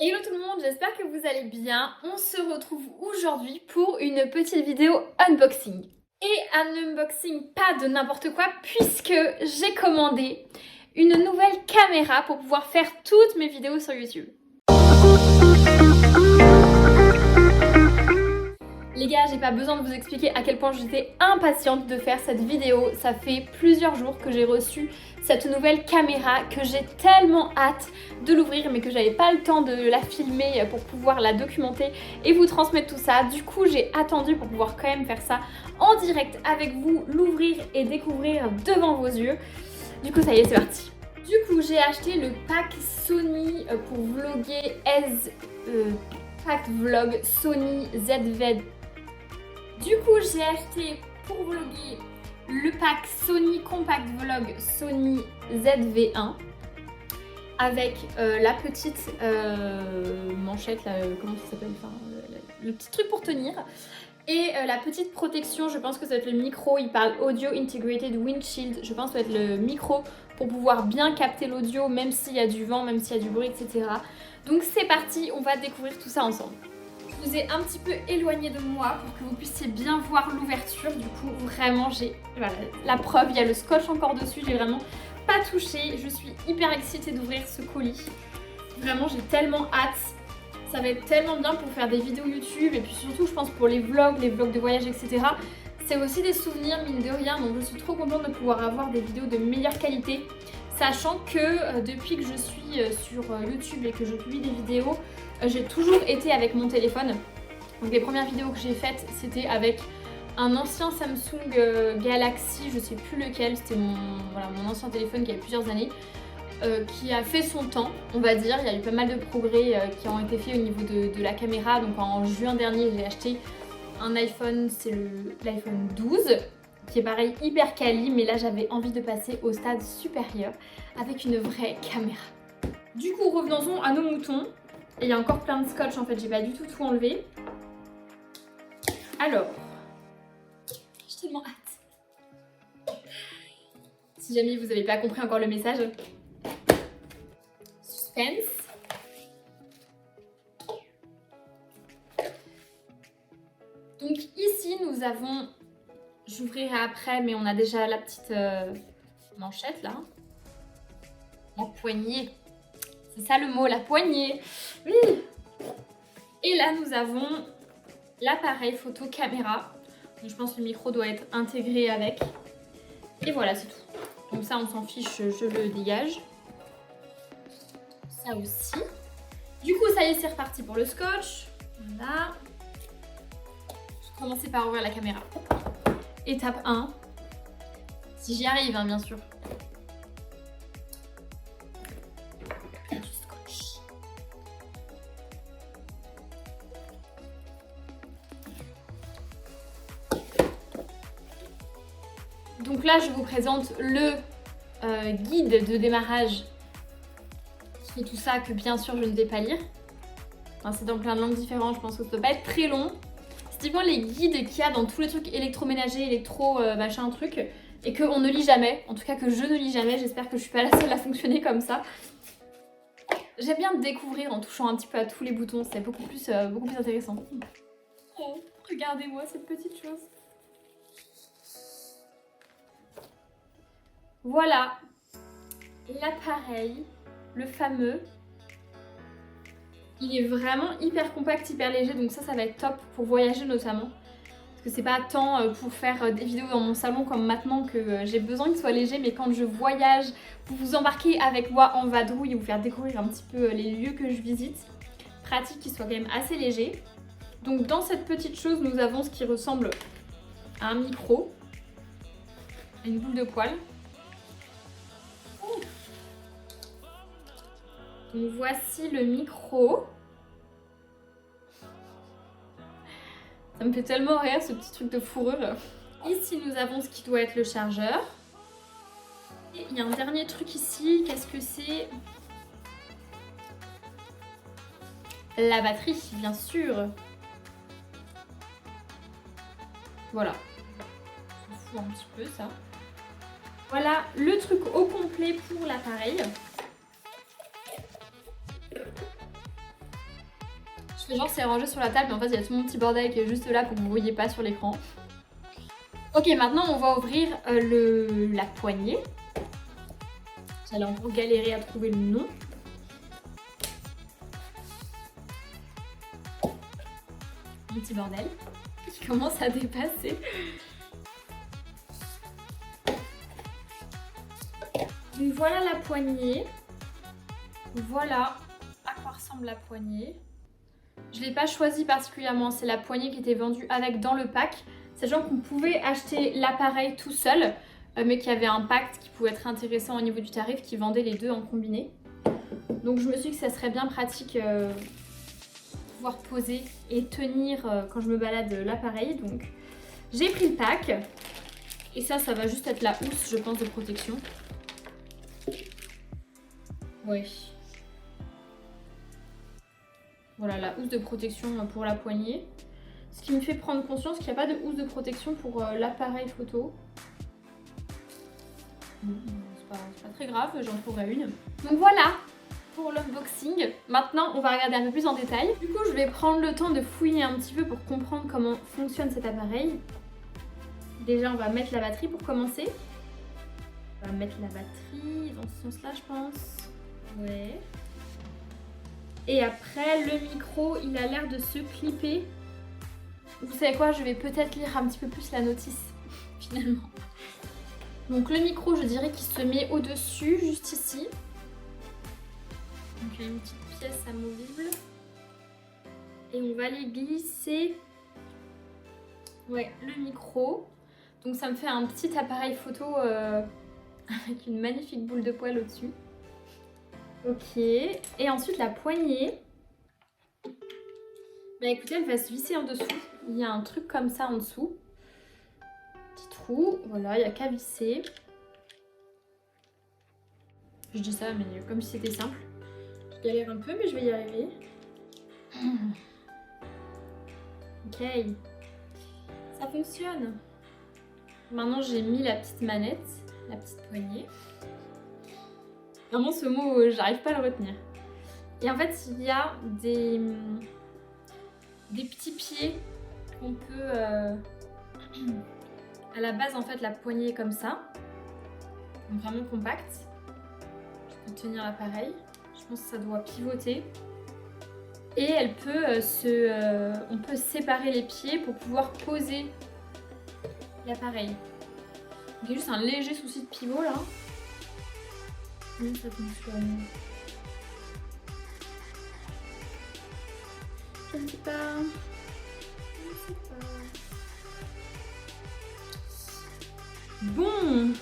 Hello tout le monde, j'espère que vous allez bien. On se retrouve aujourd'hui pour une petite vidéo unboxing. Et un unboxing pas de n'importe quoi puisque j'ai commandé une nouvelle caméra pour pouvoir faire toutes mes vidéos sur YouTube. Les gars, j'ai pas besoin de vous expliquer à quel point j'étais impatiente de faire cette vidéo. Ça fait plusieurs jours que j'ai reçu cette nouvelle caméra, que j'ai tellement hâte de l'ouvrir mais que j'avais pas le temps de la filmer pour pouvoir la documenter et vous transmettre tout ça. Du coup, j'ai attendu pour pouvoir quand même faire ça en direct avec vous, l'ouvrir et découvrir devant vos yeux. Du coup, ça y est, c'est parti. Du coup, j'ai acheté le pack Sony pour vlogger pack vlog Sony ZV. Du coup, j'ai acheté pour vlogger le pack Sony Compact Vlog Sony ZV1 avec la petite manchette, là, comment ça s'appelle, enfin, le petit truc pour tenir. Et la petite protection, je pense que ça va être le micro, il parle Audio Integrated Windshield, je pense que ça va être le micro pour pouvoir bien capter l'audio même s'il y a du vent, même s'il y a du bruit, etc. Donc c'est parti, on va découvrir tout ça ensemble. Je vous ai un petit peu éloigné de moi pour que vous puissiez bien voir l'ouverture. Du coup, vraiment, j'ai voilà, la preuve, il y a le scotch encore dessus, j'ai vraiment pas touché. Je suis hyper excitée d'ouvrir ce colis. Vraiment, j'ai tellement hâte. Ça va être tellement bien pour faire des vidéos YouTube et puis surtout, je pense, pour les vlogs de voyage, etc. C'est aussi des souvenirs, mine de rien, donc je suis trop contente de pouvoir avoir des vidéos de meilleure qualité. Sachant que depuis que je suis sur YouTube et que je publie des vidéos, j'ai toujours été avec mon téléphone. Donc les premières vidéos que j'ai faites, c'était avec un ancien Samsung Galaxy, je sais plus lequel, c'était mon ancien téléphone qui avait plusieurs années, qui a fait son temps, on va dire. Il y a eu pas mal de progrès qui ont été faits au niveau de la caméra. Donc en juin dernier, j'ai acheté un iPhone, c'est l'iPhone 12. Qui est pareil, hyper quali, mais là j'avais envie de passer au stade supérieur avec une vraie caméra. Du coup, revenons-en à nos moutons. Et il y a encore plein de scotch, en fait, j'ai pas du tout enlevé. Alors, j'ai tellement hâte. Si jamais vous n'avez pas compris encore le message, suspense. Donc ici, nous avons... J'ouvrirai après, mais on a déjà la petite manchette là. La poignée. C'est ça le mot, la poignée. Oui. Et là, nous avons l'appareil photo caméra. Donc, je pense que le micro doit être intégré avec. Et voilà, c'est tout. Donc ça, on s'en fiche, je le dégage. Ça aussi. Du coup, ça y est, c'est reparti pour le scotch. Voilà. Je vais commencer par ouvrir la caméra. Étape 1, si j'y arrive, hein, bien sûr. Du scotch. Donc là, je vous présente le guide de démarrage qui fait tout ça, que bien sûr, je ne vais pas lire. Enfin, c'est dans plein de langues différentes, je pense que ça ne doit pas être très long. Typiquement les guides qu'il y a dans tous les trucs électroménagers, machin truc, et qu'on ne lit jamais, en tout cas que je ne lis jamais, j'espère que je suis pas la seule à fonctionner comme ça. J'aime bien découvrir en touchant un petit peu à tous les boutons, c'est beaucoup plus intéressant. Oh, regardez-moi cette petite chose. Voilà, l'appareil, le fameux. Il est vraiment hyper compact, hyper léger, donc ça va être top pour voyager notamment. Parce que c'est pas tant pour faire des vidéos dans mon salon comme maintenant que j'ai besoin qu'il soit léger, mais quand je voyage, pour vous embarquer avec moi en vadrouille et vous faire découvrir un petit peu les lieux que je visite, pratique qu'il soit quand même assez léger. Donc dans cette petite chose, nous avons ce qui ressemble à un micro, une boule de poil. Donc voici le micro. Ça me fait tellement rire ce petit truc de fourrure. Ici nous avons ce qui doit être le chargeur. Et il y a un dernier truc ici, qu'est-ce que c'est? La batterie, bien sûr. Voilà. Je fous un petit peu ça. Voilà le truc au complet pour l'appareil. C'est genre c'est rangé sur la table mais en fait il y a tout mon petit bordel qui est juste là pour que vous ne voyez pas sur l'écran. Ok, maintenant on va ouvrir la poignée. J'allais encore galérer à trouver le nom. Mon petit bordel qui commence à dépasser. Donc voilà la poignée. Voilà à quoi ressemble la poignée. Je ne l'ai pas choisie particulièrement, c'est la poignée qui était vendue avec dans le pack. Sachant qu'on pouvait acheter l'appareil tout seul, mais qu'il y avait un pack qui pouvait être intéressant au niveau du tarif, qui vendait les deux en combiné. Donc je me suis dit que ça serait bien pratique pouvoir poser et tenir quand je me balade l'appareil. Donc j'ai pris le pack. Et ça va juste être la housse, je pense, de protection. Ouais. Voilà, la housse de protection pour la poignée. Ce qui me fait prendre conscience qu'il n'y a pas de housse de protection pour l'appareil photo. C'est pas très grave, j'en trouverai une. Donc voilà pour l'unboxing. Maintenant, on va regarder un peu plus en détail. Du coup, je vais prendre le temps de fouiller un petit peu pour comprendre comment fonctionne cet appareil. Déjà, on va mettre la batterie pour commencer. On va mettre la batterie dans ce sens-là, je pense. Ouais. Et après, le micro, il a l'air de se clipper. Vous savez quoi, je vais peut-être lire un petit peu plus la notice, finalement. Donc le micro, je dirais qu'il se met au-dessus, juste ici. Donc il y a une petite pièce amovible. Et on va aller glisser le micro. Donc ça me fait un petit appareil photo avec une magnifique boule de poil au-dessus. Ok, et ensuite la poignée. Bah écoutez, elle va se visser en dessous. Il y a un truc comme ça en dessous. Petit trou, voilà, il n'y a qu'à visser. Je dis ça, mais comme si c'était simple. Je galère un peu, mais je vais y arriver. Ok, ça fonctionne. Maintenant, j'ai mis la petite manette, la petite poignée. Vraiment, ce mot, j'arrive pas à le retenir. Et en fait, il y a des petits pieds qu'on peut... à la base, en fait, la poignée est comme ça. Donc, vraiment compacte. Je peux tenir l'appareil. Je pense que ça doit pivoter. Et elle peut on peut séparer les pieds pour pouvoir poser l'appareil. Il y a juste un léger souci de pivot là. Comment ça fonctionne? Je ne sais pas. Je ne sais pas. Bon.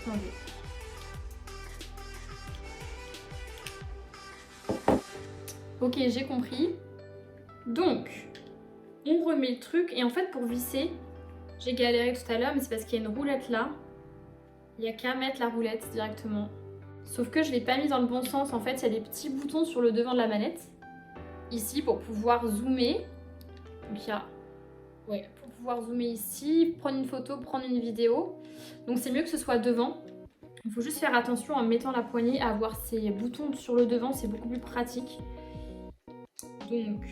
Attendez. Ok, j'ai compris. Donc, on remet le truc. Et en fait, pour visser, j'ai galéré tout à l'heure, mais c'est parce qu'il y a une roulette là. Il n'y a qu'à mettre la roulette directement. Sauf que je ne l'ai pas mis dans le bon sens. En fait, il y a des petits boutons sur le devant de la manette. Ici, pour pouvoir zoomer. Donc, il y a... Ouais, pour pouvoir zoomer ici, prendre une photo, prendre une vidéo. Donc, c'est mieux que ce soit devant. Il faut juste faire attention en mettant la poignée à avoir ces boutons sur le devant. C'est beaucoup plus pratique. Donc...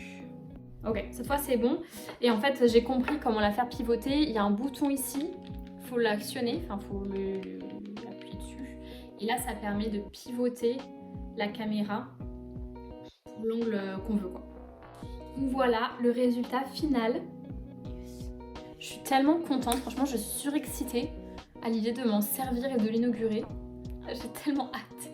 Ok, cette fois, c'est bon. Et en fait, j'ai compris comment la faire pivoter. Il y a un bouton ici. Il faut l'actionner. Enfin, il faut l'appuyer dessus. Et là, ça permet de pivoter la caméra pour l'angle qu'on veut, quoi. Donc voilà le résultat final. Je suis tellement contente, franchement je suis surexcitée à l'idée de m'en servir et de l'inaugurer. J'ai tellement hâte.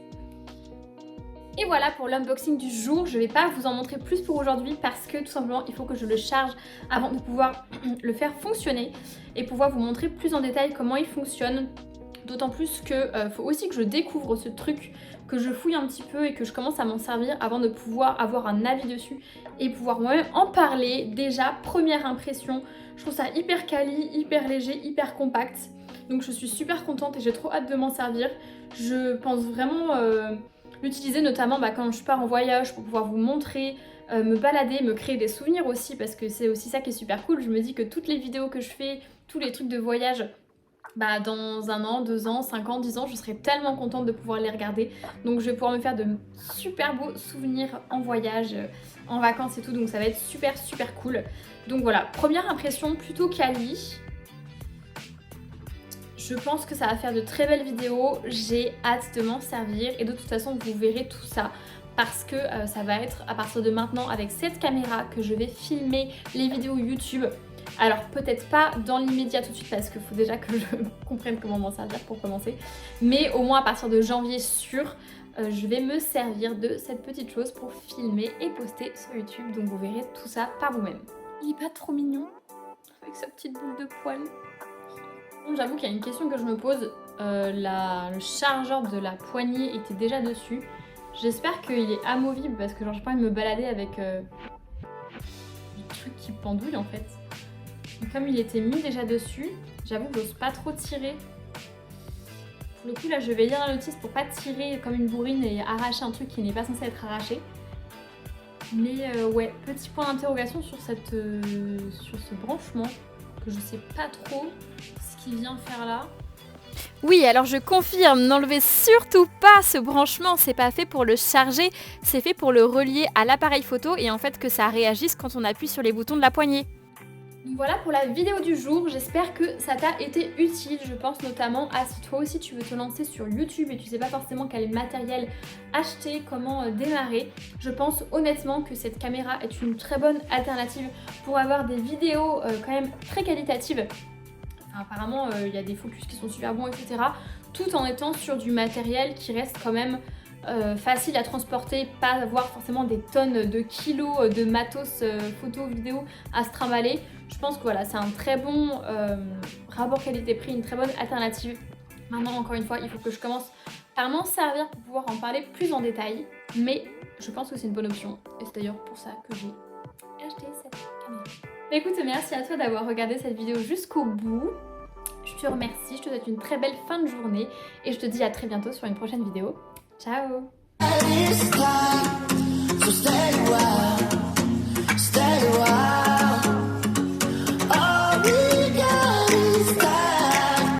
Et voilà pour l'unboxing du jour. Je ne vais pas vous en montrer plus pour aujourd'hui parce que tout simplement il faut que je le charge avant de pouvoir le faire fonctionner et pouvoir vous montrer plus en détail comment il fonctionne. D'autant plus que faut aussi que je découvre ce truc, que je fouille un petit peu et que je commence à m'en servir avant de pouvoir avoir un avis dessus et pouvoir moi-même en parler. Déjà, première impression, je trouve ça hyper quali, hyper léger, hyper compact. Donc je suis super contente et j'ai trop hâte de m'en servir. Je pense vraiment l'utiliser notamment quand je pars en voyage pour pouvoir vous montrer, me balader, me créer des souvenirs aussi parce que c'est aussi ça qui est super cool. Je me dis que toutes les vidéos que je fais, tous les trucs de voyage, bah, dans 1 an, 2 ans, 5 ans, 10 ans, je serai tellement contente de pouvoir les regarder. Donc je vais pouvoir me faire de super beaux souvenirs en voyage, en vacances et tout. Donc ça va être super super cool. Donc voilà, première impression plutôt quali. Je pense que ça va faire de très belles vidéos. J'ai hâte de m'en servir et de toute façon vous verrez tout ça. Parce que ça va être à partir de maintenant avec cette caméra que je vais filmer les vidéos YouTube. Alors peut-être pas dans l'immédiat tout de suite parce qu'il faut déjà que je comprenne comment m'en servir pour commencer. Mais au moins à partir de janvier sûr, je vais me servir de cette petite chose pour filmer et poster sur YouTube. Donc vous verrez tout ça par vous-même. Il est pas trop mignon avec sa petite boule de poils. J'avoue qu'il y a une question que je me pose. Le chargeur de la poignée était déjà dessus. J'espère qu'il est amovible parce que genre j'ai pas envie de me balader avec des trucs qui pendouillent en fait. Donc, comme il était mis déjà dessus, j'avoue que j'ose pas trop tirer. Pour le coup là je vais lire la notice pour pas tirer comme une bourrine et arracher un truc qui n'est pas censé être arraché. Mais ouais, petit point d'interrogation sur sur ce branchement que je sais pas trop ce qu'il vient faire là. Oui, alors je confirme, n'enlevez surtout pas ce branchement, c'est pas fait pour le charger, c'est fait pour le relier à l'appareil photo et en fait que ça réagisse quand on appuie sur les boutons de la poignée. Donc voilà pour la vidéo du jour, j'espère que ça t'a été utile. Je pense notamment à si toi aussi tu veux te lancer sur YouTube et tu sais pas forcément quel matériel acheter, comment démarrer. Je pense honnêtement que cette caméra est une très bonne alternative pour avoir des vidéos quand même très qualitatives. Enfin, apparemment il y a des focus qui sont super bons etc. Tout en étant sur du matériel qui reste quand même facile à transporter, pas avoir forcément des tonnes de kilos de matos photo, vidéo à se trimballer. Je pense que voilà, c'est un très bon rapport qualité-prix, une très bonne alternative. Maintenant, encore une fois, il faut que je commence par m'en servir pour pouvoir en parler plus en détail. Mais je pense que c'est une bonne option. Et c'est d'ailleurs pour ça que j'ai acheté cette caméra. Écoute, merci à toi d'avoir regardé cette vidéo jusqu'au bout. Je te remercie, je te souhaite une très belle fin de journée. Et je te dis à très bientôt sur une prochaine vidéo. Ciao!